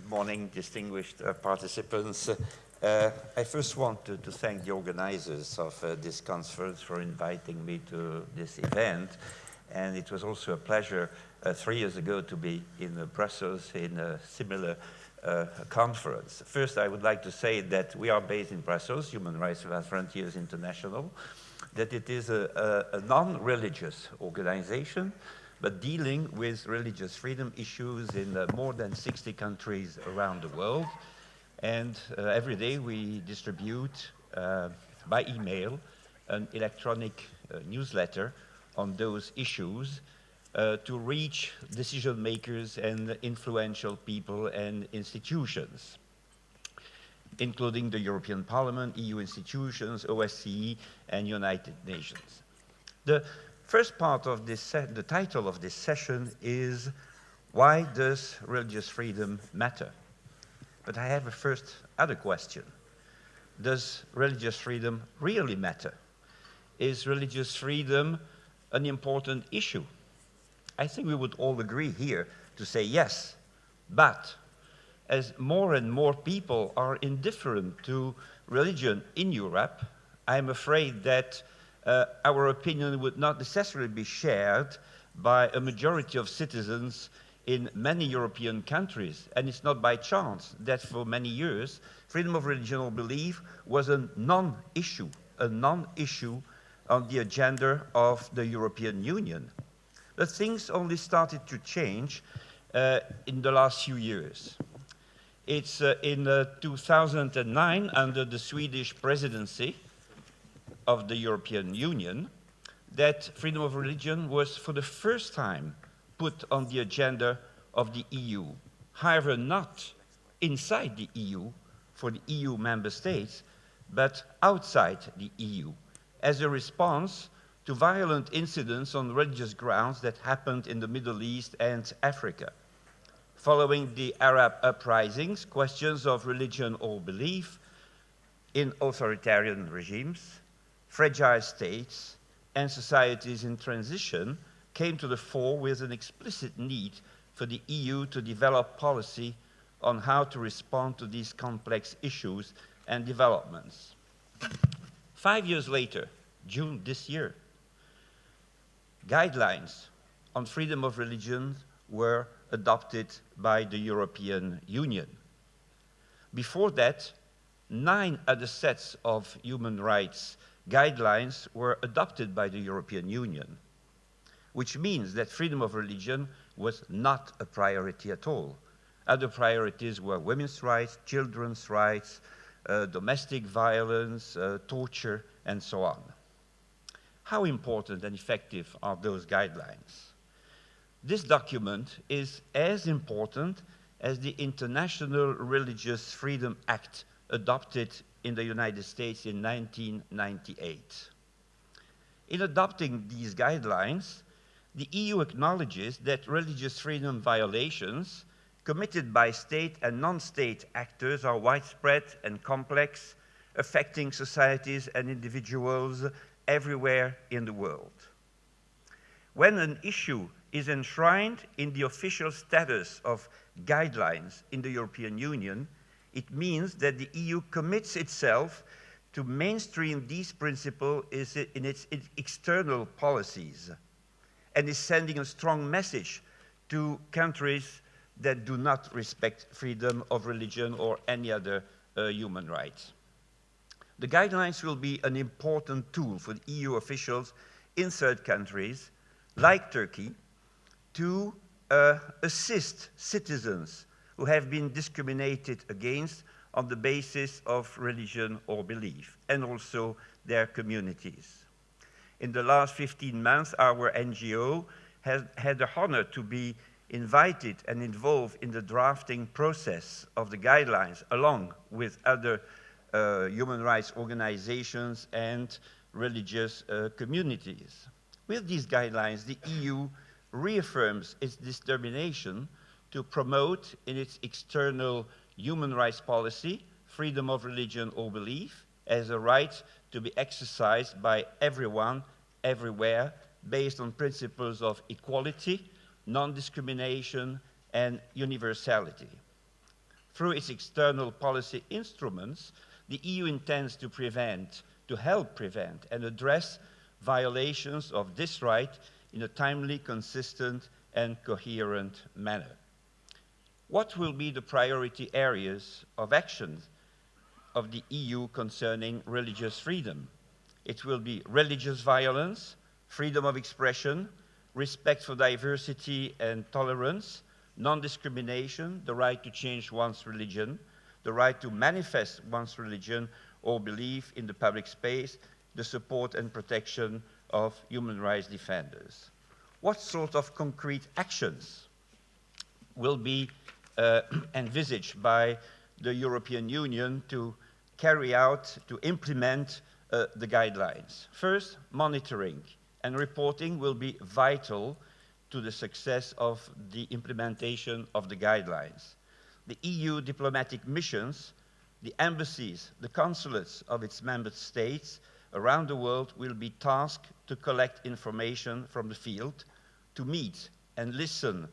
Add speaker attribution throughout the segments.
Speaker 1: morning, distinguished participants. I first want to thank the organizers of this conference for inviting me to this event. And it was also a pleasure 3 years ago to be in Brussels in a similar conference. First, I would like to say that we are based in Brussels, Human Rights Without Frontiers International, that it is a non-religious organization, but dealing with religious freedom issues in more than 60 countries around the world. And every day we distribute by email an electronic newsletter on those issues to reach decision makers and influential people and institutions, including the European Parliament, EU institutions, OSCE, and United Nations. The first part of this, the title of this session is, why does religious freedom matter? But I have a first other question. Does religious freedom really matter? Is religious freedom an important issue? I think we would all agree here to say yes, but as more and more people are indifferent to religion in Europe, I'm afraid that our opinion would not necessarily be shared by a majority of citizens in many European countries. And it's not by chance that for many years, freedom of religion or belief was a non-issue on the agenda of the European Union. But things only started to change in the last few years. It's in 2009, under the Swedish presidency of the European Union, that freedom of religion was for the first time put on the agenda of the EU. However, not inside the EU for the EU member states, but outside the EU, as a response to violent incidents on religious grounds that happened in the Middle East and Africa. Following the Arab uprisings, questions of religion or belief in authoritarian regimes, fragile states, and societies in transition came to the fore with an explicit need for the EU to develop policy on how to respond to these complex issues and developments. 5 years later, June this year, guidelines on freedom of religion were adopted by the European Union. Before that, 9 other sets of human rights guidelines were adopted by the European Union, which means that freedom of religion was not a priority at all. Other priorities were women's rights, children's rights, domestic violence, torture, and so on. How important and effective are those guidelines? This document is as important as the International Religious Freedom Act adopted in the United States in 1998. In adopting these guidelines, the EU acknowledges that religious freedom violations committed by state and non-state actors are widespread and complex, affecting societies and individuals everywhere in the world. When an issue is enshrined in the official status of guidelines in the European Union, it means that the EU commits itself to mainstream these principles in its external policies and is sending a strong message to countries that do not respect freedom of religion or any other human rights. The guidelines will be an important tool for the EU officials in third countries, like Turkey, to assist citizens who have been discriminated against on the basis of religion or belief, and also their communities. In the last 15 months, our NGO has had the honor to be invited and involved in the drafting process of the guidelines, along with other human rights organizations and religious communities. With these guidelines, the EU reaffirms its determination to promote in its external human rights policy freedom of religion or belief as a right to be exercised by everyone, everywhere, based on principles of equality, non-discrimination, and universality. Through its external policy instruments, the EU intends to help prevent and address violations of this right in a timely, consistent, and coherent manner. What will be the priority areas of action of the EU concerning religious freedom? It will be religious violence, freedom of expression, respect for diversity and tolerance, non-discrimination, the right to change one's religion, the right to manifest one's religion or belief in the public space, the support and protection of human rights defenders. What sort of concrete actions will be envisaged by the European Union to carry out, to implement the guidelines? First, monitoring and reporting will be vital to the success of the implementation of the guidelines. The EU diplomatic missions, the embassies, the consulates of its member states around the world will be tasked to collect information from the field, to meet and listen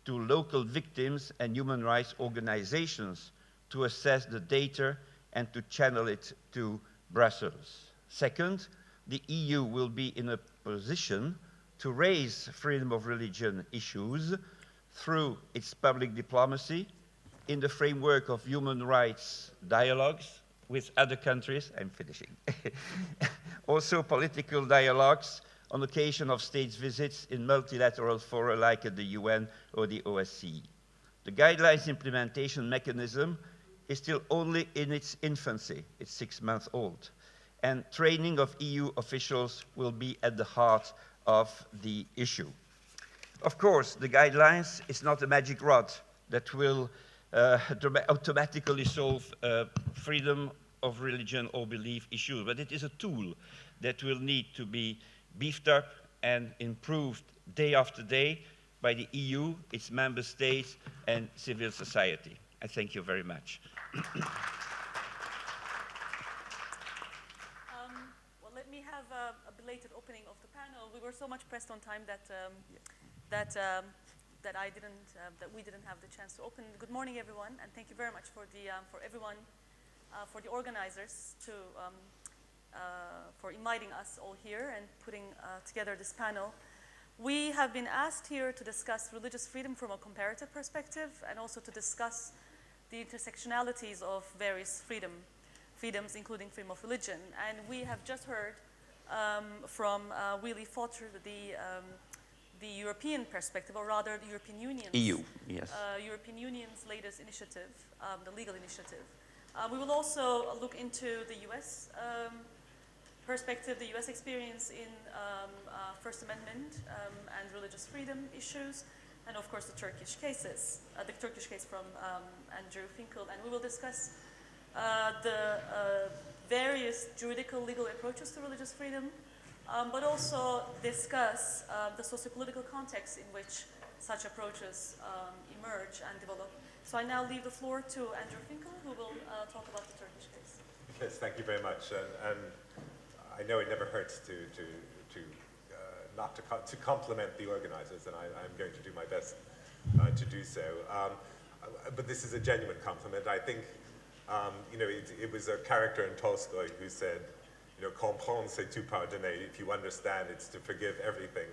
Speaker 1: to local victims and human rights organizations to assess the data and to channel it to Brussels. Second, the EU will be in a position to raise freedom of religion issues through its public diplomacy in the framework of human rights dialogues with other countries. I'm finishing. Also political dialogues on occasion of states visits in multilateral fora like at the UN or the OSCE. The guidelines implementation mechanism is still only in its infancy. It's 6 months old. And training of EU officials will be at the heart of the issue. Of course, the guidelines is not a magic rod that will automatically solve freedom of religion or belief issues, but it is a tool that will need to be beefed up and improved day after day by the EU, its member states, and civil society. I thank you very much.
Speaker 2: Well, let me have a belated opening of the panel. We were so much pressed on time that we didn't have the chance to open. Good morning, everyone, and thank you very much for the organizers for inviting us all here and putting together this panel. We have been asked here to discuss religious freedom from a comparative perspective and also to discuss the intersectionalities of various freedoms, including freedom of religion. And we have just heard from Willy Fautre, the European perspective, or rather the European Union's European Union's latest initiative, the legal initiative. We will also look into the U.S. Perspective, the U.S. experience in First Amendment and religious freedom issues, and of course the Turkish cases, the Turkish case from Andrew Finkel, and we will discuss the various juridical legal approaches to religious freedom, but also discuss the socio-political context in which such approaches emerge and develop. So I now leave the floor to Andrew Finkel, who will talk about the Turkish case.
Speaker 3: Yes, thank you very much. And I know it never hurts to compliment the organizers, and I'm going to do my best to do so. But this is a genuine compliment. I think, it was a character in Tolstoy who said, comprendre c'est tout pardonner. If you understand, it's to forgive everything.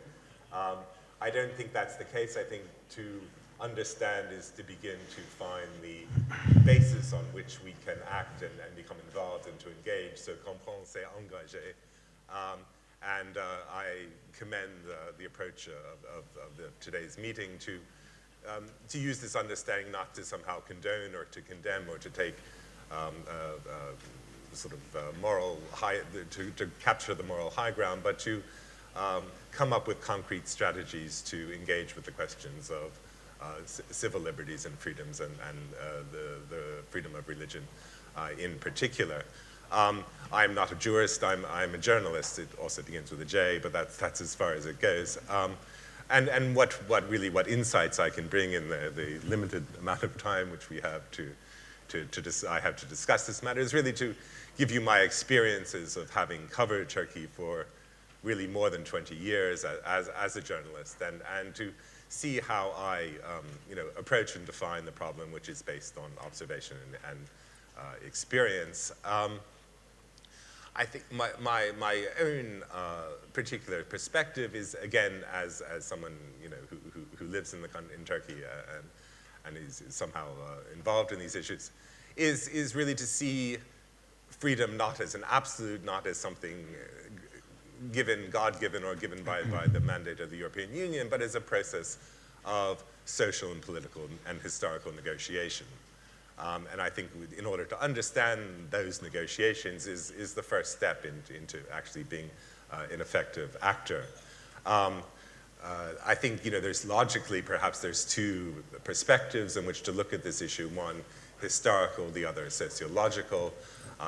Speaker 3: I don't think that's the case. I think to understand is to begin to find the basis on which we can act and become involved and to engage. So comprendre c'est engager. And I commend the approach of today's meeting to use this understanding not to somehow condone or to condemn or to take moral high, to capture the moral high ground, but to come up with concrete strategies to engage with the questions of civil liberties and freedoms and the freedom of religion in particular. I'm not a jurist, I'm a journalist. It also begins with a J, but that's as far as it goes. And what insights I can bring in the limited amount of time which we have I have to discuss this matter is really to give you my experiences of having covered Turkey for really more than 20 years as a journalist, and to see how I approach and define the problem, which is based on observation and experience. I think my own particular perspective is, again, as someone who lives in Turkey and is somehow involved in these issues, is really to see freedom not as an absolute, not as something given, God-given, or given by the mandate of the European Union, but as a process of social and political and historical negotiation. And I think in order to understand those negotiations is the first step into actually being an effective actor. I think there's logically, perhaps there's two perspectives in which to look at this issue, one historical, the other sociological.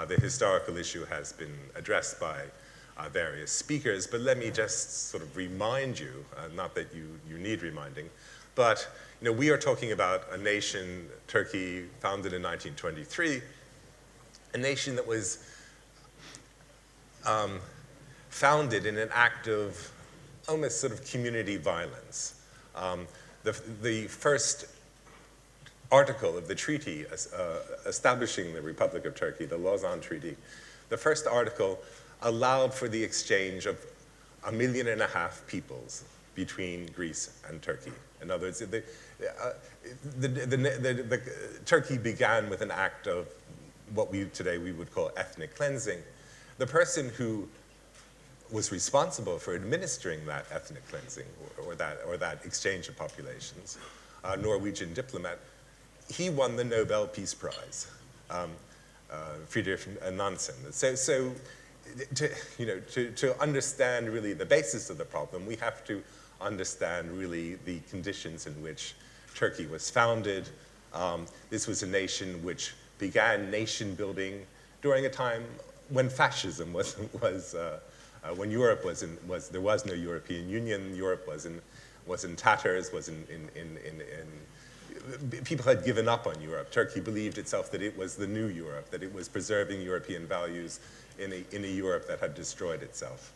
Speaker 3: The historical issue has been addressed by various speakers, but let me just sort of remind you, not that you need reminding, but we are talking about a nation, Turkey, founded in 1923, a nation that was founded in an act of almost sort of community violence. The first article of the treaty establishing the Republic of Turkey, the Lausanne Treaty, the first article allowed for the exchange of 1.5 million peoples between Greece and Turkey. In other words, Turkey began with an act of what today we would call ethnic cleansing. The person who was responsible for administering that ethnic cleansing or that exchange of populations, a Norwegian diplomat, he won the Nobel Peace Prize, Friedrich Nansen. So to understand really the basis of the problem, we have to understand really the conditions in which Turkey was founded. This was a nation which began nation building during a time when fascism when Europe there was no European Union. Europe was in tatters, people had given up on Europe. Turkey believed itself that it was the new Europe, that it was preserving European values in a Europe that had destroyed itself.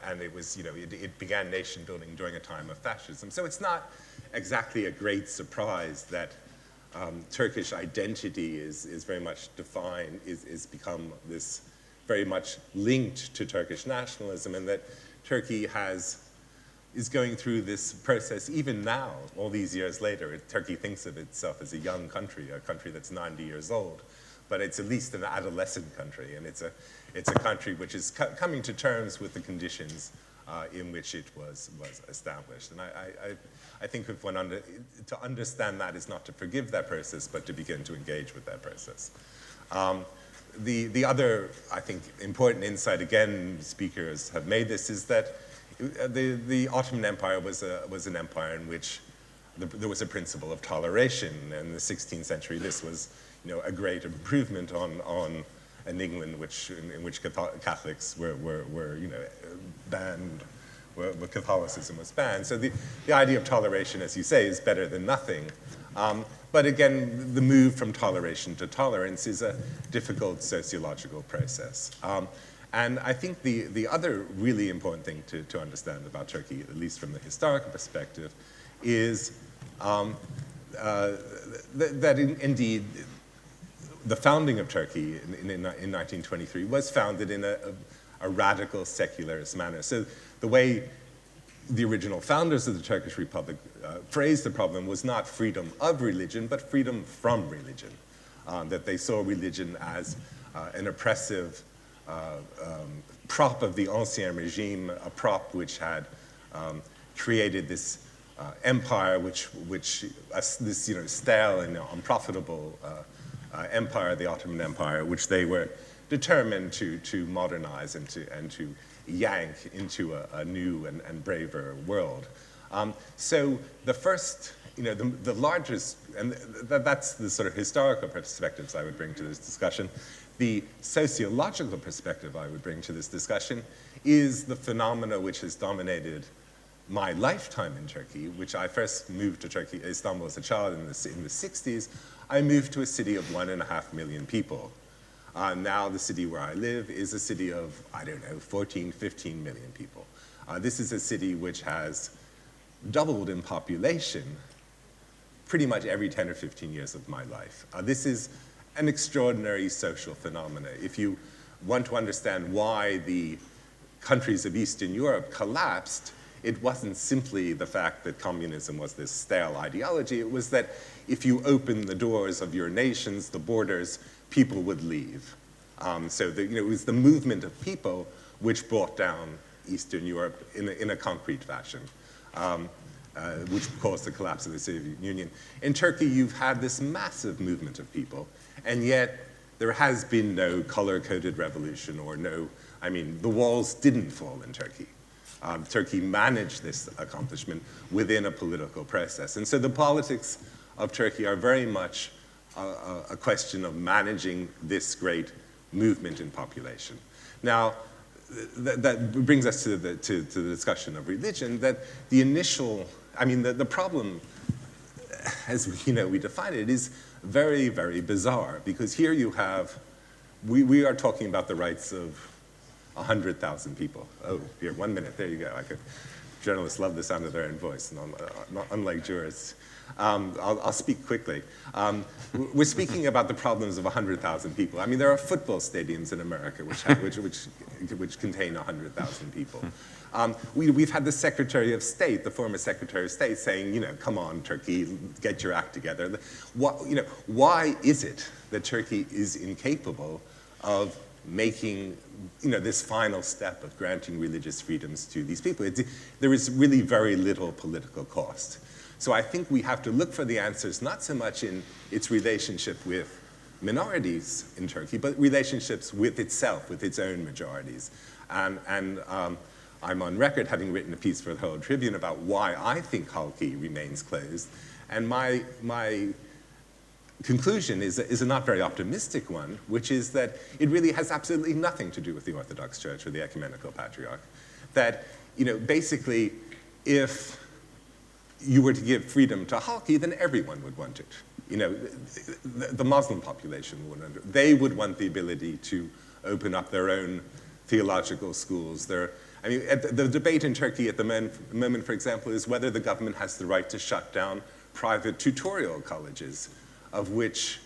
Speaker 3: And it was, it began nation building during a time of fascism. So it's not exactly a great surprise that Turkish identity is very much defined, is become this very much linked to Turkish nationalism, and that Turkey is going through this process even now, all these years later. Turkey thinks of itself as a young country, a country that's 90 years old, but it's at least an adolescent country, and it's a country which is coming to terms with the conditions in which it was established. And I think to understand that is not to forgive that process, but to begin to engage with that process. The other, I think, important insight, again, speakers have made this, is that the Ottoman Empire was an empire in which there was a principle of toleration. In the 16th century, this was a great improvement on an England in which Catholics were banned, where Catholicism was banned. So the idea of toleration, as you say, is better than nothing. But again, the move from toleration to tolerance is a difficult sociological process. And I think the other really important thing to understand about Turkey, at least from the historical perspective, is that indeed the founding of Turkey in 1923 was founded in a radical secularist manner. So the way the original founders of the Turkish Republic phrased the problem was not freedom of religion, but freedom from religion. That they saw religion as an oppressive prop of the Ancien Regime, a prop which had created this empire, this stale and unprofitable empire, the Ottoman Empire, which they were determined to modernize and to yank into a new and braver world. So the first, the largest, and that's the sort of historical perspectives I would bring to this discussion. The sociological perspective I would bring to this discussion is the phenomena which has dominated my lifetime in Turkey, which I first moved to Turkey, Istanbul, as a child in the 60s. I moved to a city of 1.5 million people. Now the city where I live is a city of, 14, 15 million people. This is a city which has doubled in population pretty much every 10 or 15 years of my life. This is an extraordinary social phenomenon. If you want to understand why the countries of Eastern Europe collapsed, it wasn't simply the fact that communism was this stale ideology. It was that if you opened the doors of your nations, the borders, people would leave. It was the movement of people which brought down Eastern Europe in a concrete fashion, which caused the collapse of the Soviet Union. In Turkey, you've had this massive movement of people, and yet there has been no color-coded revolution the walls didn't fall in Turkey. Turkey managed this accomplishment within a political process. And so the politics of Turkey are very much a question of managing this great movement in population. Now, that brings us to the discussion of religion, that the problem, as we define it, is very, very bizarre, because here you have, we are talking about the rights of 100,000 people. Oh, here, 1 minute, there you go. Journalists love the sound of their own voice, unlike jurists. I'll speak quickly. We're speaking about the problems of 100,000 people. There are football stadiums in America which contain 100,000 people. We've had the Secretary of State, the former Secretary of State, saying, come on, Turkey, get your act together. Why is it that Turkey is incapable of making this final step of granting religious freedoms to these people? There is really very little political cost. So I think we have to look for the answers not so much in its relationship with minorities in Turkey, but relationships with itself, with its own majorities. And I'm on record having written a piece for the Herald Tribune about why I think Halki remains closed. And my conclusion is a not very optimistic one, which is that it really has absolutely nothing to do with the Orthodox Church or the Ecumenical Patriarch. That, basically, if you were to give freedom to Halki, then everyone would want it. The Muslim population would want it. They would want the ability to open up their own theological schools. The debate in Turkey at the moment, for example, is whether the government has the right to shut down private tutorial colleges, of which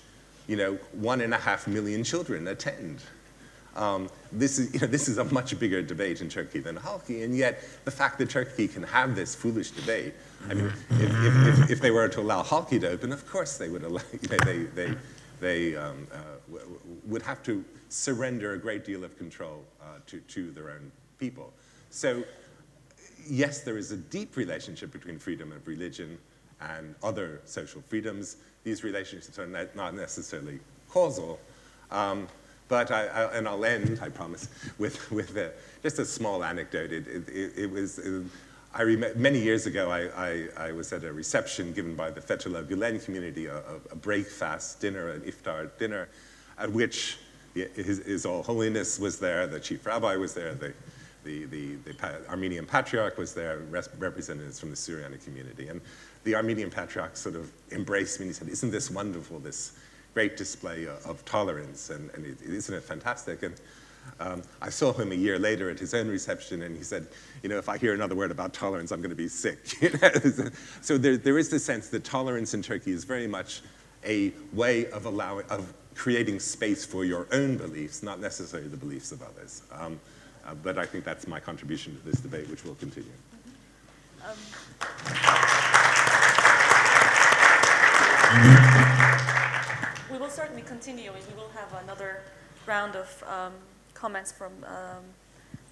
Speaker 3: 1.5 million children attend. This is a much bigger debate in Turkey than Halki, and yet the fact that Turkey can have this foolish debate, if they were to allow Halki to open, of course they would allow, they would have to surrender a great deal of control to their own people. So yes, there is a deep relationship between freedom of religion and other social freedoms. These relationships are not necessarily causal. But I'll end, I promise, with just a small anecdote. I remember many years ago, I was at a reception given by the Fethullah Gülen community, a breakfast dinner, an iftar dinner, at which His All Holiness was there, the chief rabbi was there, the Armenian Patriarch was there, representatives from the Syrianic community. And the Armenian Patriarch sort of embraced me and he said, "Isn't this wonderful, this great display of tolerance, and isn't it fantastic?" And I saw him a year later at his own reception, and he said, "If I hear another word about tolerance, I'm going to be sick." So there is this sense that tolerance in Turkey is very much a way of creating space for your own beliefs, not necessarily the beliefs of others. But I think that's my contribution to this debate, which will continue.
Speaker 2: We will certainly continue, and we will have another round of comments from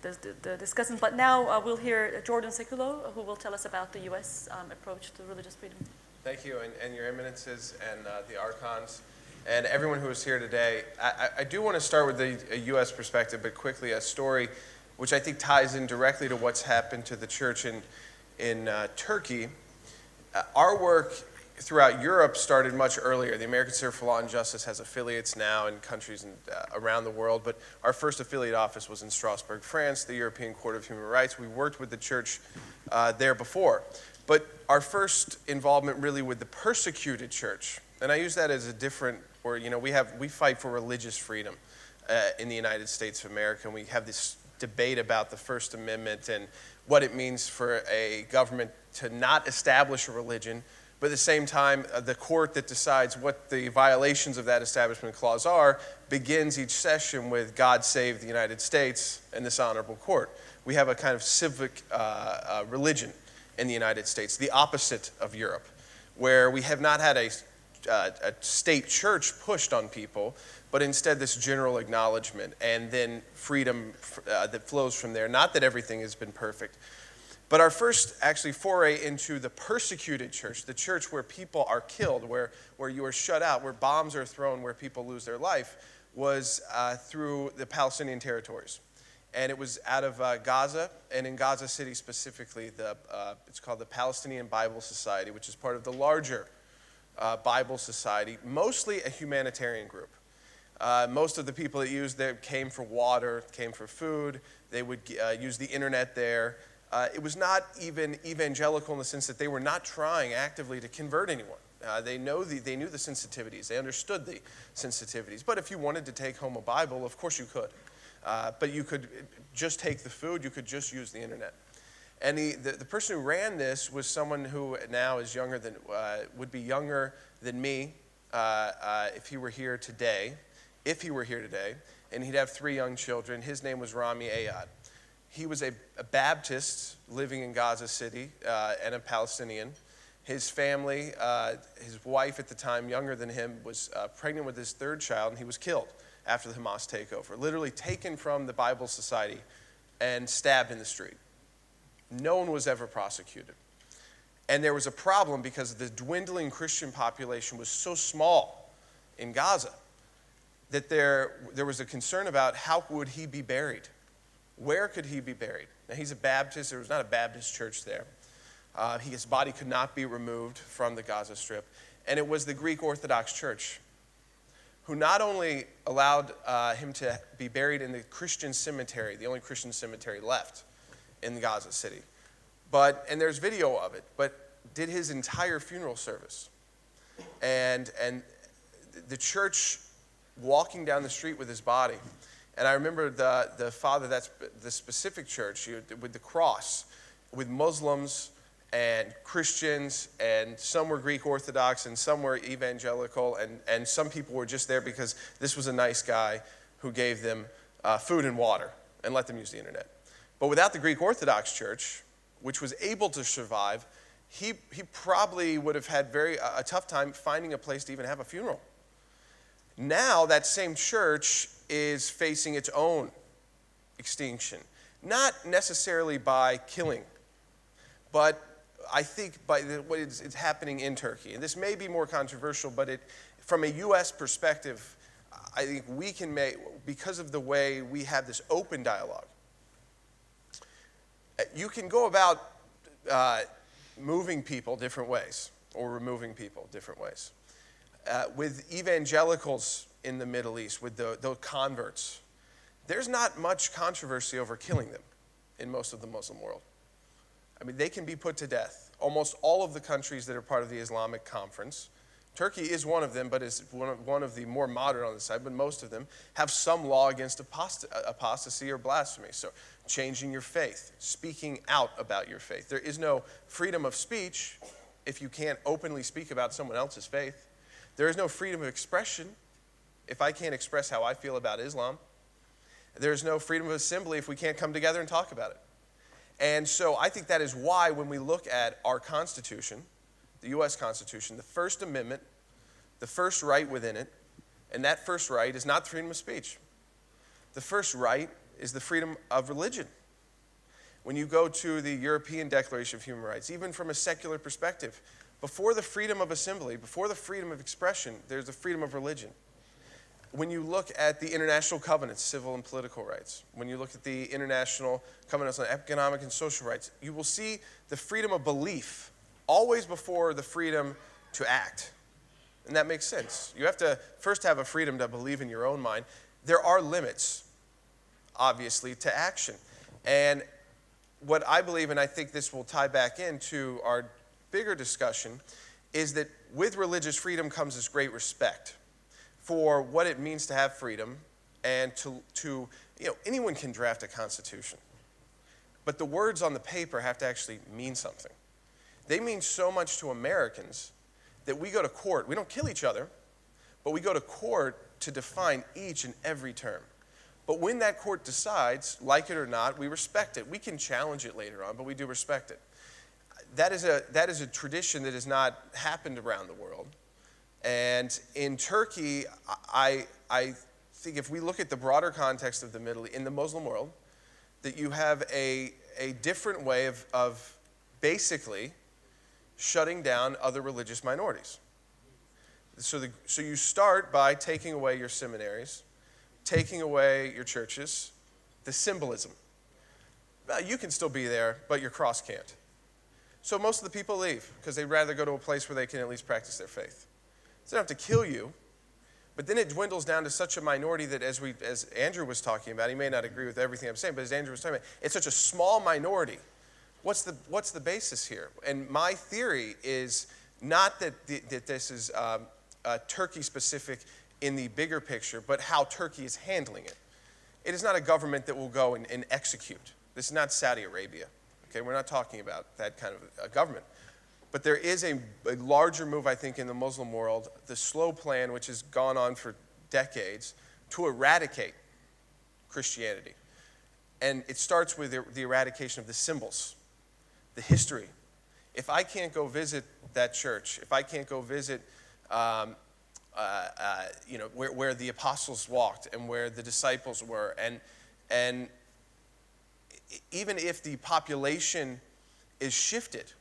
Speaker 2: the discussants. But now we'll hear Jordan Sekulow, who will tell us about the U.S. Approach to religious freedom.
Speaker 4: Thank you, and your eminences, and the Archons, and everyone who is here today. I do want to start with a U.S. perspective, but quickly a story which I think ties in directly to what's happened to the church in Turkey. Our work throughout Europe started much earlier. The American Center for Law and Justice has affiliates now in countries around the world, but our first affiliate office was in Strasbourg, France, the European Court of Human Rights. We worked with the church there before. But our first involvement really with the persecuted church, and I use that as a different, we fight for religious freedom in the United States of America, and we have this debate about the First Amendment and what it means for a government to not establish a religion, but at the same time, the court that decides what the violations of that Establishment Clause are begins each session with "God save the United States" and this honorable court. We have a kind of civic religion in the United States, the opposite of Europe, where we have not had a state church pushed on people, but instead this general acknowledgement and then freedom that flows from there. Not that everything has been perfect, but our first actually foray into the persecuted church, the church where people are killed, where you are shut out, where bombs are thrown, where people lose their life, was through the Palestinian territories. And it was out of Gaza, and in Gaza City specifically, it's called the Palestinian Bible Society, which is part of the larger Bible Society, mostly a humanitarian group. Most of the people that used there came for water, came for food. They would use the internet there. It was not even evangelical in the sense that they were not trying actively to convert anyone. They knew the sensitivities. They understood the sensitivities. But if you wanted to take home a Bible, of course you could. But you could just take the food. You could just use the internet. And the person who ran this was someone who now is younger than, would be younger than me if he were here today. And he'd have 3 young children. His name was Rami Ayad. He was a Baptist living in Gaza City and a Palestinian. His family, his wife at the time, younger than him, was pregnant with his 3rd child, and he was killed after the Hamas takeover. Literally taken from the Bible Society and stabbed in the street. No one was ever prosecuted. And there was a problem because the dwindling Christian population was so small in Gaza that there was a concern about how would he be buried. Where could he be buried? Now, he's a Baptist. There was not a Baptist church there. His body could not be removed from the Gaza Strip. And it was the Greek Orthodox Church who not only allowed him to be buried in the Christian cemetery, the only Christian cemetery left in Gaza City, and there's video of it, but did his entire funeral service. And the church walking down the street with his body. And I remember the father, that's the specific church, with the cross, with Muslims and Christians, and some were Greek Orthodox and some were evangelical, and some people were just there because this was a nice guy who gave them food and water and let them use the internet. But without the Greek Orthodox Church, which was able to survive, he probably would have had a tough time finding a place to even have a funeral. Now that same church is facing its own extinction, not necessarily by killing, but I think by what is happening in Turkey. And this may be more controversial, but from a U.S. perspective, I think we can make, because of the way we have this open dialogue, you can go about moving people different ways or removing people different ways. With evangelicals in the Middle East, with the converts, there's not much controversy over killing them in most of the Muslim world. I mean, they can be put to death. Almost all of the countries that are part of the Islamic Conference, Turkey is one of them, but is one of the more moderate on the side, but most of them have some law against apostasy or blasphemy. So changing your faith, speaking out about your faith. There is no freedom of speech if you can't openly speak about someone else's faith. There is no freedom of expression if I can't express how I feel about Islam. There is no freedom of assembly if we can't come together and talk about it. And so I think that is why when we look at our Constitution, the U.S. Constitution, the First Amendment, the first right within it, and that first right is not the freedom of speech. The first right is the freedom of religion. When you go to the European Declaration of Human Rights, even from a secular perspective, before the freedom of assembly, before the freedom of expression, there's the freedom of religion. When you look at the international covenants, civil and political rights, when you look at the international covenants on economic and social rights, you will see the freedom of belief always before the freedom to act. And that makes sense. You have to first have a freedom to believe in your own mind. There are limits, obviously, to action. And what I believe, and I think this will tie back into our bigger discussion, is that with religious freedom comes this great respect for what it means to have freedom and to anyone can draft a constitution. But the words on the paper have to actually mean something. They mean so much to Americans that we go to court. We don't kill each other, but we go to court to define each and every term. But when that court decides, like it or not, we respect it. We can challenge it later on, but we do respect it. That is a tradition that has not happened around the world. And in Turkey, I think if we look at the broader context of the in the Muslim world, that you have a different way of basically shutting down other religious minorities. So you start by taking away your seminaries, taking away your churches, the symbolism. You can still be there, but your cross can't. So most of the people leave because they'd rather go to a place where they can at least practice their faith. So they don't have to kill you, but then it dwindles down to such a minority that as Andrew was talking about, he may not agree with everything I'm saying, but as Andrew was talking about, it's such a small minority. What's the basis here? And my theory is not that this is Turkey-specific in the bigger picture, but how Turkey is handling it. It is not a government that will go and execute. This is not Saudi Arabia. Okay, we're not talking about that kind of a government. But there is a larger move, I think, in the Muslim world, the slow plan, which has gone on for decades, to eradicate Christianity. And it starts with the eradication of the symbols, the history. If I can't go visit that church, if I can't go visit where the apostles walked and where the disciples were, and even if the population is shifted,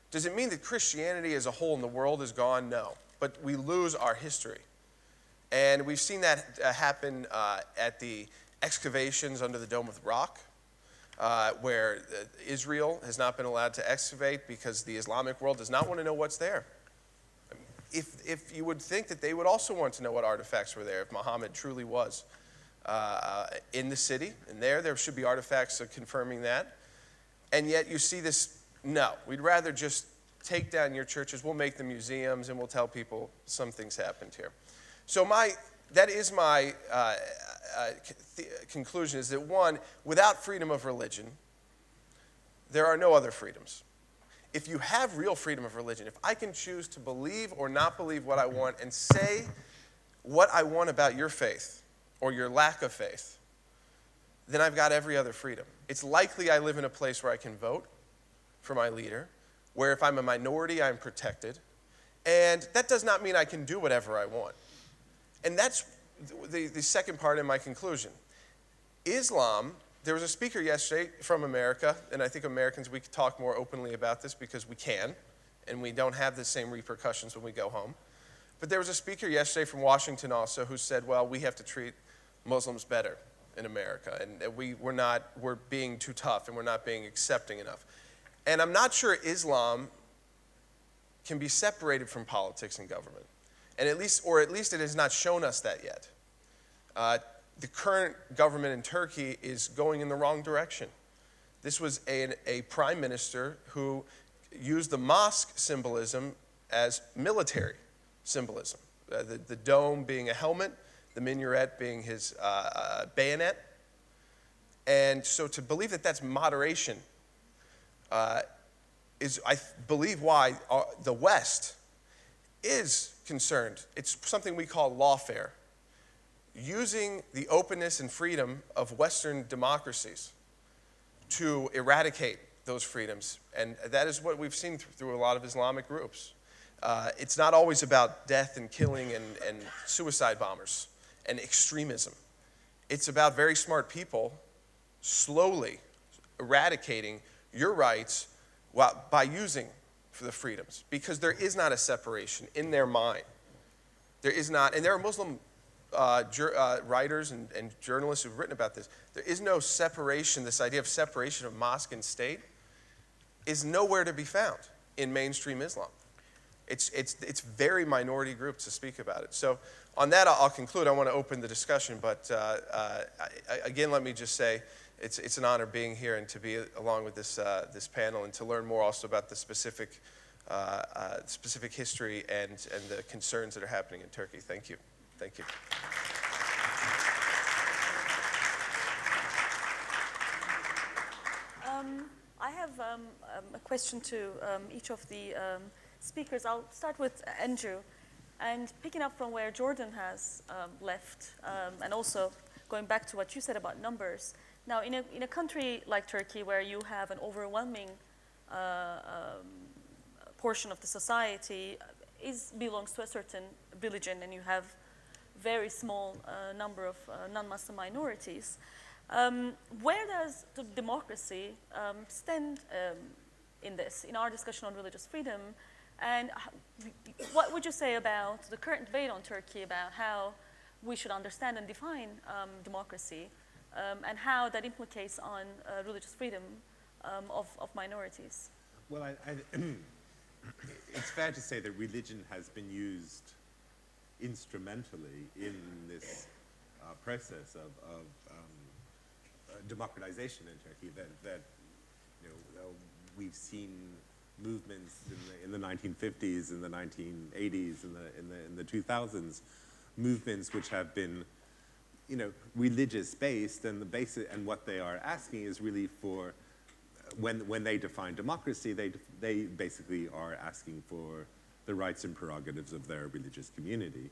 Speaker 4: does it mean that Christianity as a whole in the world is gone? No. But we lose our history. And we've seen that happen at the excavations under the Dome of the Rock, where Israel has not been allowed to excavate because the Islamic world does not want to know what's there. If you would think that they would also want to know what artifacts were there, if Muhammad truly was in the city, and there should be artifacts confirming that. And yet you see this, no, we'd rather just take down your churches, we'll make them museums, and we'll tell people some things happened here. So that is my conclusion, is that one, without freedom of religion, there are no other freedoms. If you have real freedom of religion, if I can choose to believe or not believe what I want and say what I want about your faith or your lack of faith, then I've got every other freedom. It's likely I live in a place where I can vote for my leader, where if I'm a minority, I'm protected. And that does not mean I can do whatever I want. And that's the second part in my conclusion. Islam, there was a speaker yesterday from America, and I think Americans, we could talk more openly about this because we can, and we don't have the same repercussions when we go home. But there was a speaker yesterday from Washington also who said, well, we have to treat Muslims better in America, and we're being too tough, and we're not being accepting enough. And I'm not sure Islam can be separated from politics and government. And at least it has not shown us that yet. The current government in Turkey is going in the wrong direction. This was a prime minister who used the mosque symbolism as military symbolism. The dome being a helmet, the minaret being his bayonet. And so to believe that that's moderation is, I believe, why the West is concerned. It's something we call lawfare. Using the openness and freedom of Western democracies to eradicate those freedoms. And that is what we've seen through a lot of Islamic groups. It's not always about death and killing and suicide bombers and extremism. It's about very smart people slowly eradicating your rights by using for the freedoms, because there is not a separation in their mind. There is not, and there are Muslim writers and journalists who've written about this. There is no separation. This idea of separation of mosque and state is nowhere to be found in mainstream Islam. It's very minority groups to speak about it. So on that, I'll conclude. I want to open the discussion, but again, let me just say it's an honor being here and to be along with this panel and to learn more also about the specific history and the concerns that are happening in Turkey. Thank you. Thank you.
Speaker 2: I have a question to each of the speakers. I'll start with Andrew. And picking up from where Jordan has left, and also going back to what you said about numbers. Now, in a country like Turkey, where you have an overwhelming portion of the society belongs to a certain religion, and you have very small number of non-Muslim minorities, where does the democracy stand in this, in our discussion on religious freedom? And what would you say about the current debate on Turkey about how we should understand and define democracy, and how that implicates on religious freedom of minorities?
Speaker 3: Well, it's fair to say that religion has been used instrumentally in this process of democratization in Turkey. That we've seen movements in the 1950s, in the 1980s, in the 2000s, movements which have been, religious based, and and what they are asking is really for, when they define democracy, they basically are asking for the rights and prerogatives of their religious community,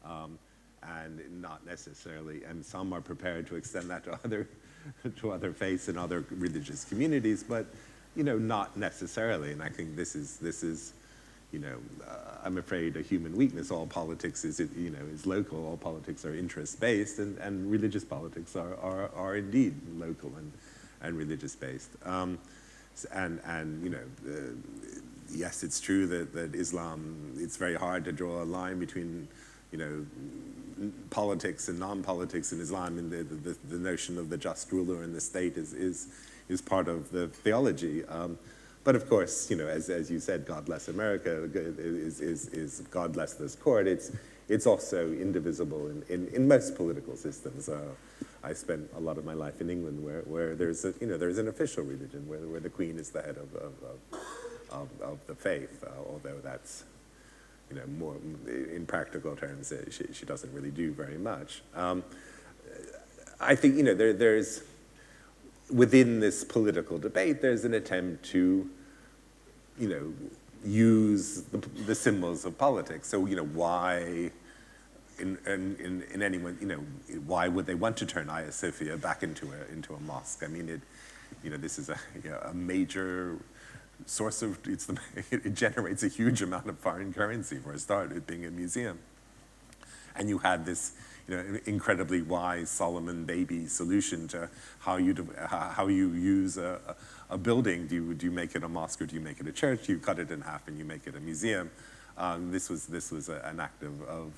Speaker 3: and not necessarily, and some are prepared to extend that to other faiths and other religious communities, but not necessarily. And I think this is I'm afraid a human weakness. All politics is local. All politics are interest-based, and religious politics are indeed local and religious-based. Yes, it's true that Islam, it's very hard to draw a line between politics and non-politics in Islam, and the notion of the just ruler in the state is part of the theology. But of course, as you said, God bless America, is God bless this court. It's also indivisible in most political systems. I spent a lot of my life in England, where there's an official religion where the Queen is the head of the faith, although that's more in practical terms, she doesn't really do very much. I think there's within this political debate, there's an attempt to use the symbols of politics. So why in anyone why would they want to turn Hagia Sophia back into a mosque? I mean, this is a major source of, it generates a huge amount of foreign currency for a start, it being a museum. And you had this incredibly wise Solomon baby solution to how you use a building. Do you make it a mosque or do you make it a church? You cut it in half and you make it a museum. This was an act of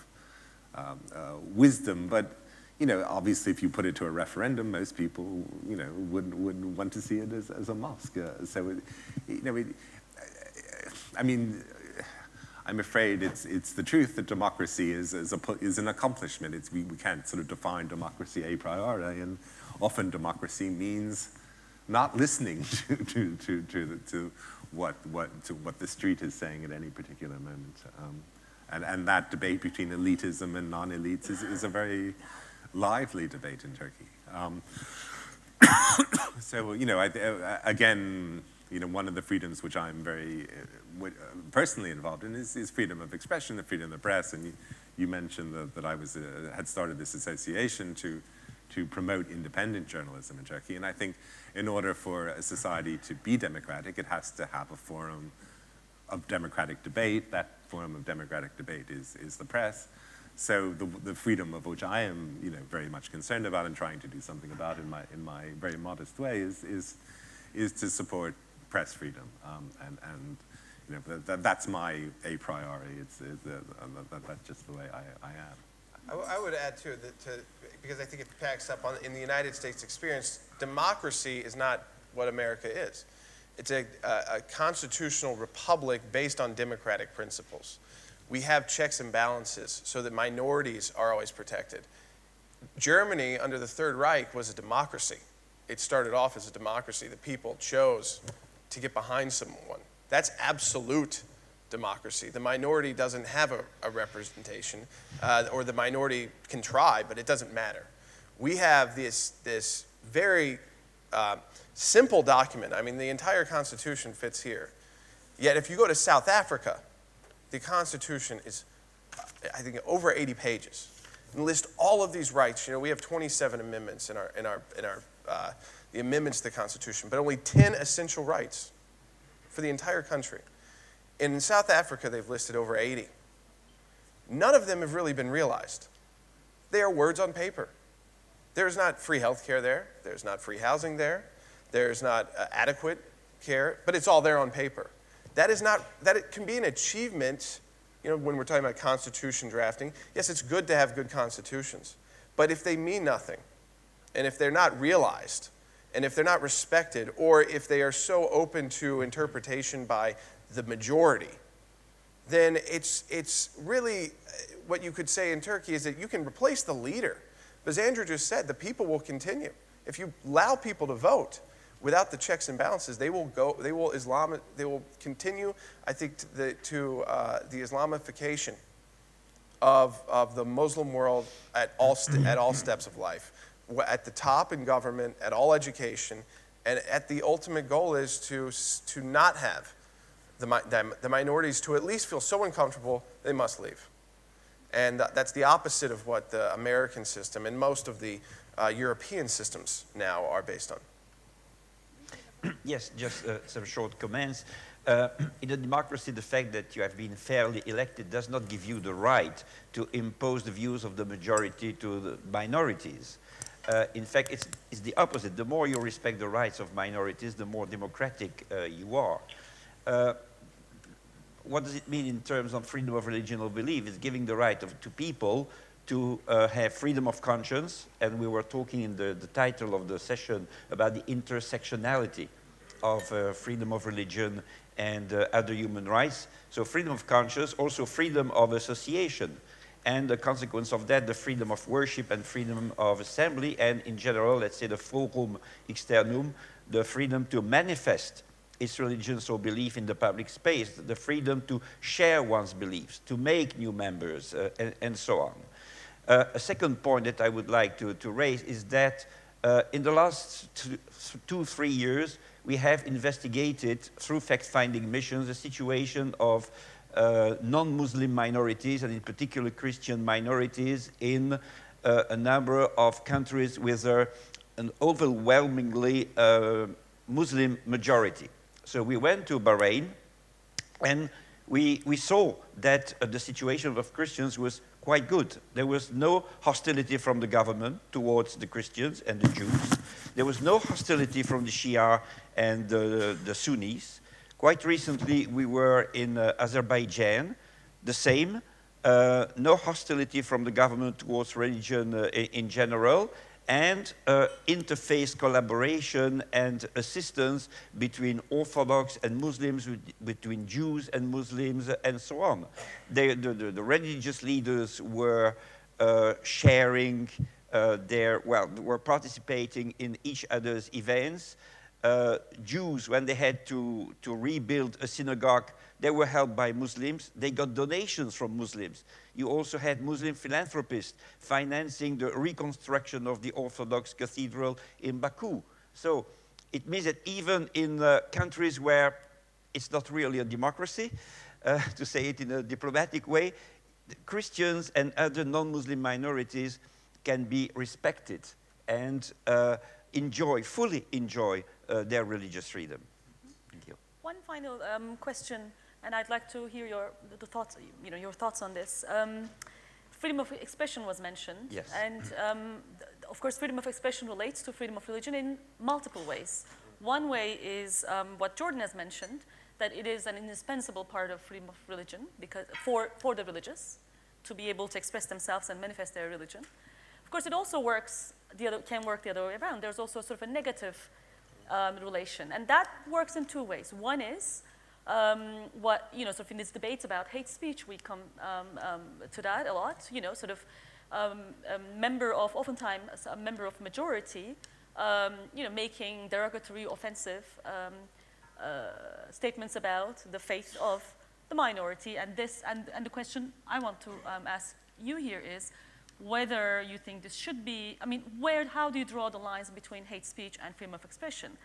Speaker 3: wisdom, but obviously, if you put it to a referendum, most people, would want to see it as a mosque. I mean, I'm afraid it's the truth that democracy is an accomplishment. We can't sort of define democracy a priori, and often democracy means not listening to what the street is saying at any particular moment. And that debate between elitism and non-elites is a very lively debate in Turkey. So, again, one of the freedoms which I'm very personally involved in is freedom of expression, the freedom of the press. And you mentioned that I had started this association to promote independent journalism in Turkey. And I think in order for a society to be democratic, it has to have a forum of democratic debate. That forum of democratic debate is the press. So the freedom of which I am, very much concerned about and trying to do something about in my very modest way is to support press freedom, and that's my a priori. That's just the way I am.
Speaker 4: I would add too because I think it backs up on in the United States experience. Democracy is not what America is. It's a constitutional republic based on democratic principles. We have checks and balances so that minorities are always protected. Germany, under the Third Reich, was a democracy. It started off as a democracy. The people chose to get behind someone. That's absolute democracy. The minority doesn't have a representation, or the minority can try, but it doesn't matter. We have this very simple document. I mean, the entire Constitution fits here. Yet if you go to South Africa, the Constitution is, I think, over 80 pages. And list all of these rights. You know, we have 27 amendments in the amendments to the Constitution, but only 10 essential rights for the entire country. In South Africa, they've listed over 80. None of them have really been realized. They are words on paper. There's not free health care there. There's not free housing there. There's not adequate care, but it's all there on paper. That it can be an achievement, you know, when we're talking about constitution drafting. Yes, it's good to have good constitutions, but if they mean nothing, and if they're not realized, and if they're not respected, or if they are so open to interpretation by the majority, then it's really what you could say in Turkey is that you can replace the leader. But as Andrew just said, the people will continue. If you allow people to vote without the checks and balances, they will continue, I think, the Islamification of the Muslim world at all steps of life. At the top in government, at all education, and at the ultimate goal is to not have the minorities to at least feel so uncomfortable they must leave. And that's the opposite of what the American system and most of the European systems now are based on.
Speaker 1: Yes, just some short comments. In a democracy, the fact that you have been fairly elected does not give you the right to impose the views of the majority to the minorities. In fact, it's the opposite. The more you respect the rights of minorities, the more democratic you are. What does it mean in terms of freedom of religion or belief? It's giving the right to people to have freedom of conscience, and we were talking in the title of the session about the intersectionality of freedom of religion and other human rights. So freedom of conscience, also freedom of association, and the consequence of that, the freedom of worship and freedom of assembly, and in general, let's say the forum externum, the freedom to manifest its religions or belief in the public space, the freedom to share one's beliefs, to make new members, and so on. A second point that I would like to raise is that in the last 2-3 years, we have investigated through fact-finding missions the situation of non-Muslim minorities, and in particular Christian minorities, in a number of countries with an overwhelmingly Muslim majority. So we went to Bahrain, and we saw that the situation of Christians was quite good. There was no hostility from the government towards the Christians and the Jews. There was no hostility from the Shia and the Sunnis. Quite recently, we were in Azerbaijan, the same. No hostility from the government towards religion in general, and interface collaboration and assistance between Orthodox and Muslims, between Jews and Muslims, and so on. The religious leaders were sharing were participating in each other's events. Jews, when they had to rebuild a synagogue, they were helped by Muslims. They got donations from Muslims. You also had Muslim philanthropists financing the reconstruction of the Orthodox cathedral in Baku. So it means that even in countries where it's not really a democracy, to say it in a diplomatic way, Christians and other non-Muslim minorities can be respected and fully enjoy their religious freedom. Thank you.
Speaker 2: One final question, and I'd like to hear your thoughts on this. Freedom of expression was mentioned,
Speaker 1: yes.
Speaker 2: And of course, freedom of expression relates to freedom of religion in multiple ways. One way is what Jordan has mentioned, that it is an indispensable part of freedom of religion because for the religious to be able to express themselves and manifest their religion. Of course, it also can work the other way around. There's also sort of a negative relation, and that works in two ways. One is sort of in this debate about hate speech, we come to that a lot. Oftentimes a member of majority, making derogatory, offensive statements about the faith of the minority. And the question I want to ask you here is, whether you think this should be, how do you draw the lines between hate speech and freedom of expression?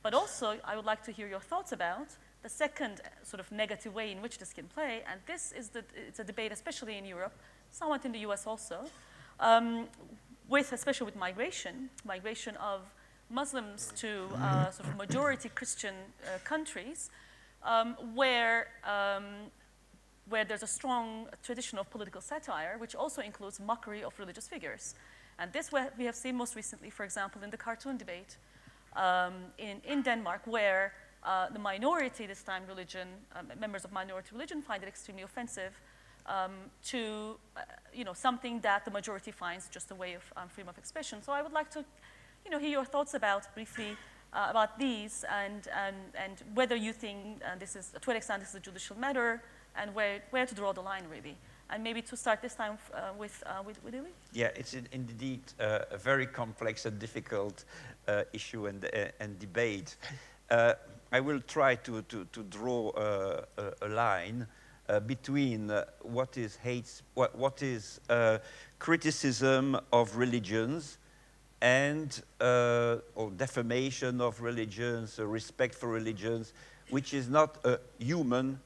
Speaker 2: But also, I would like to hear your thoughts about the second sort of negative way in which this can play, and it's a debate, especially in Europe, somewhat in the US also, especially with migration of Muslims to sort of majority Christian countries, where there's a strong tradition of political satire, which also includes mockery of religious figures. And this we have seen most recently, for example, in the cartoon debate in Denmark, where the minority, this time religion, members of minority religion find it extremely offensive to something that the majority finds just a way of freedom of expression. So I would like to hear your thoughts briefly about these and whether you think to what extent this is a judicial matter and where to draw the line, really. And maybe to start this time with Willy.
Speaker 1: Yeah, it's indeed a very complex and difficult issue and debate. I will try to draw a line between what is criticism of religions and or defamation of religions, respect for religions, which is not a human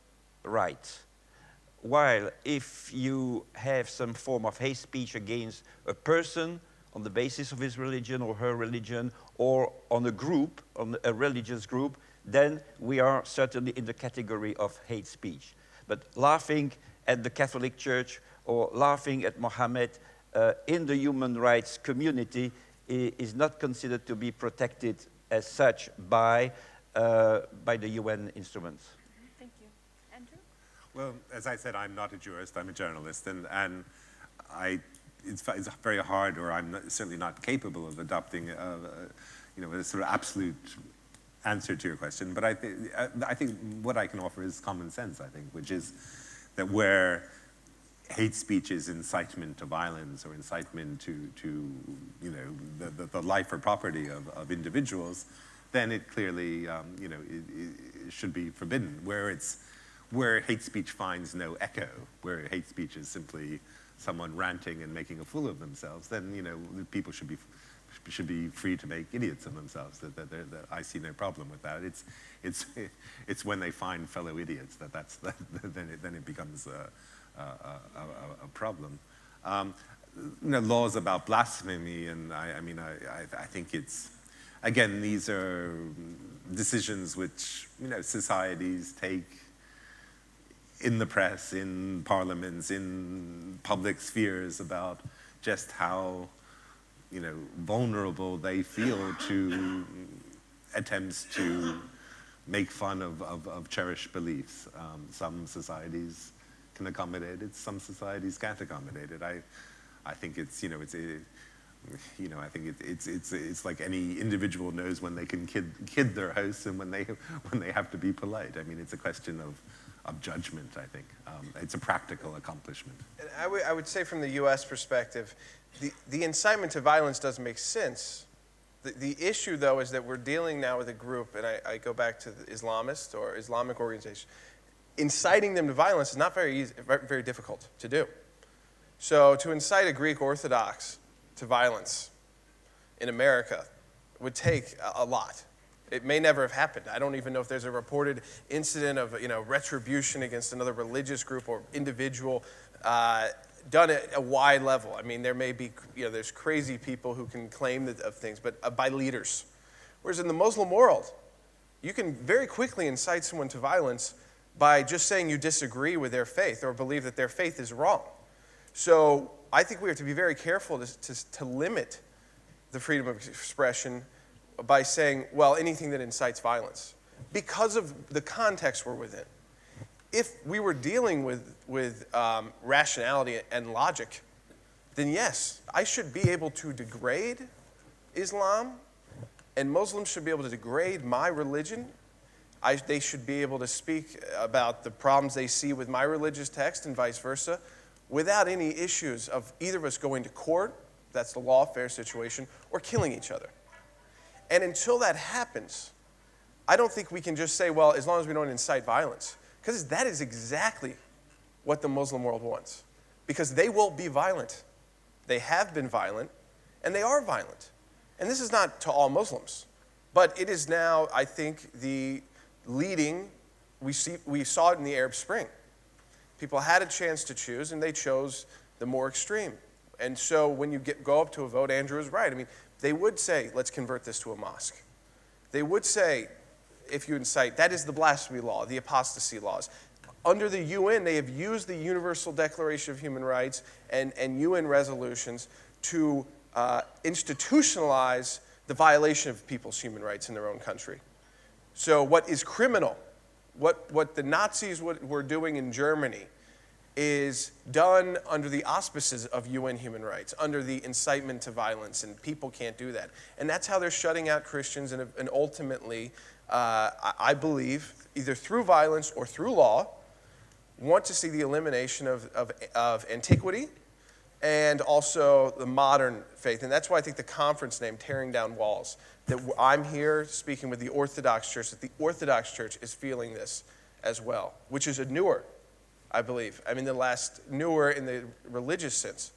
Speaker 1: right. While if you have some form of hate speech against a person on the basis of his religion or her religion, or on a group, on a religious group, then we are certainly in the category of hate speech. But laughing at the Catholic Church or laughing at Mohammed in the human rights community is not considered to be protected as such by the UN instruments.
Speaker 2: Thank you. Andrew?
Speaker 3: Well, as I said, I'm not a jurist, I'm a journalist, and it's very hard, or I'm certainly not capable of adopting a sort of absolute answer to your question. But I think what I can offer is common sense, I think, which is that where hate speech is incitement to violence or incitement to the life or property of individuals, then it clearly it should be forbidden. Where hate speech finds no echo, where hate speech is simply someone ranting and making a fool of themselves, then people should be free to make idiots of themselves. That I see no problem with that. It's when they find fellow idiots then it becomes a problem. Laws about blasphemy, and I think it's, again, these are decisions which societies take in the press, in parliaments, in public spheres about just how vulnerable they feel to attempts to make fun of cherished beliefs. Some societies can accommodate it, some societies can't accommodate it. I think it's it's like any individual knows when they can kid their hosts and when they have to be polite. I mean, it's a question of judgment, I think. It's a practical accomplishment.
Speaker 4: And I would say from the U.S. perspective, the incitement to violence doesn't make sense. The issue, though, is that we're dealing now with a group, and I go back to the Islamist or Islamic organization. Inciting them to violence is not very easy, very difficult to do. So to incite a Greek Orthodox to violence in America would take a lot. It may never have happened. I don't even know if there's a reported incident of retribution against another religious group or individual done at a wide level. I mean, there may be, there's crazy people who can claim of things, but by leaders. Whereas in the Muslim world, you can very quickly incite someone to violence by just saying you disagree with their faith or believe that their faith is wrong. So I think we have to be very careful to limit the freedom of expression by saying, well, anything that incites violence, because of the context we're within. If we were dealing with rationality and logic, then yes, I should be able to degrade Islam, and Muslims should be able to degrade my religion. They should be able to speak about the problems they see with my religious text and vice versa, without any issues of either of us going to court, that's the lawfare situation, or killing each other. And until that happens, I don't think we can just say, well, as long as we don't incite violence. Because that is exactly what the Muslim world wants. Because they will be violent. They have been violent, and they are violent. And this is not to all Muslims, but it is now, I think, the leading, we saw it in the Arab Spring. People had a chance to choose, and they chose the more extreme. And so when you go up to a vote, Andrew is right. I mean, they would say, let's convert this to a mosque. They would say, if you incite, that is the blasphemy law, the apostasy laws. Under the UN, they have used the Universal Declaration of Human Rights and UN resolutions to institutionalize the violation of people's human rights in their own country. So what is criminal, what the Nazis were doing in Germany, is done under the auspices of UN human rights, under the incitement to violence, and people can't do that. And that's how they're shutting out Christians, and ultimately, I believe, either through violence or through law, want to see the elimination of antiquity and also the modern faith. And that's why I think the conference name, Tearing Down Walls, that I'm here speaking with the Orthodox Church, that the Orthodox Church is feeling this as well, which is a newer, I believe. I mean, the last newer in the religious sense.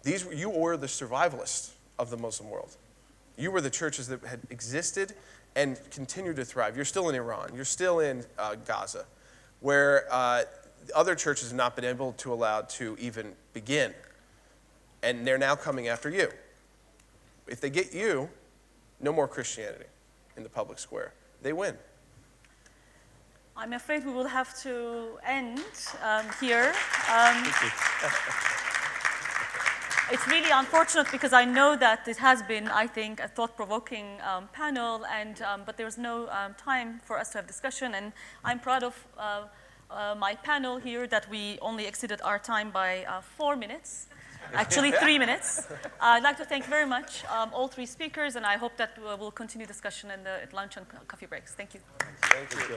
Speaker 4: You were the survivalists of the Muslim world. You were the churches that had existed and continued to thrive. You're still in Iran. You're still in Gaza, where other churches have not been able to allow to even begin. And they're now coming after you. If they get you, no more Christianity in the public square. They win.
Speaker 2: I'm afraid we will have to end here. It's really unfortunate because I know that it has been, I think, a thought-provoking panel, but there's no time for us to have discussion. And I'm proud of my panel here that we only exceeded our time by 4 minutes. Actually, 3 minutes. I'd like to thank very much all three speakers, and I hope that we'll continue discussion at lunch and coffee breaks. Thank you.
Speaker 4: Thank you.